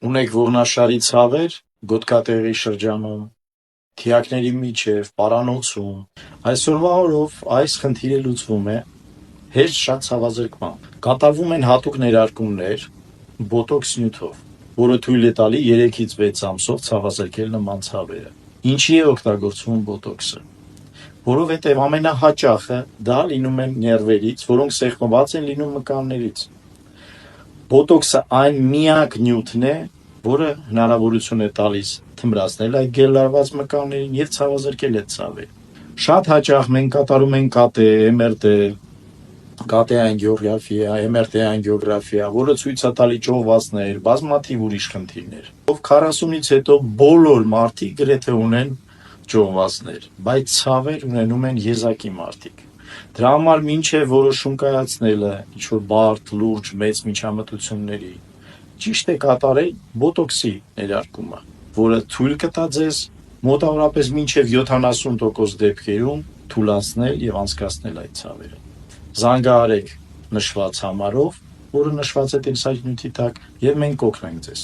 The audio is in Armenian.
ունեք ողնաշարի ցավեր գոտկատեղի շրջանում, թիակների միջև, պարանոցում, այսօրվա օրով այս խնդիրը լուծվում է հեշտ շատ ցավազրկմամբ։ Կատարվում են հատուկ ներարկումներ բոտոքս նյութով, որը թույլ է տալի 3-ից 6 ամսով ցավազրկել նման ցավերը։ Ինչի է օգտագործվում բոտոքսը։ Որովհետև ամենահաճախը դա լինում են ներվերից, որոնք սեղմված են լինում մկաններից։ Բոտոքսը այն միակ նյութն է, որը հնարավորություն է տալիս թմրացնել այդ գելարված մկաններին եւ ցավազրկել այդ ցավերը։ Շատ հաճախ մենք կատարում ենք ԿՏ, MRT, ԿՏ անգիոգրաֆիա, MRT անգիոգրաֆիա, որը ցույց է տալի ճողվածներ, բազմաթիվ ուրիշ խնդիրներ։ Ով 40-ից հետո բոլոր մարդիկ գրեթե ունեն ճողվածներ, բայց ցավեր ունենում են եզակի մարդիկ։ Դրա համար մինչև որոշում կայացնելը ինչ-որ բարդ, լուրջ, մեծ միջամտությունների, ճիշտ է կատարել բոտոքսի ներարկումը, որը թույլ կտա ձեզ մոտավորապես մինչև 70% դեպքերում թուլացնել եւ անցկացնել այդ ցավերը։ Զանգահարեք նշված համարով, որը նշված է տեսանյութի տակ, եւ մենք կօգնենք ձեզ։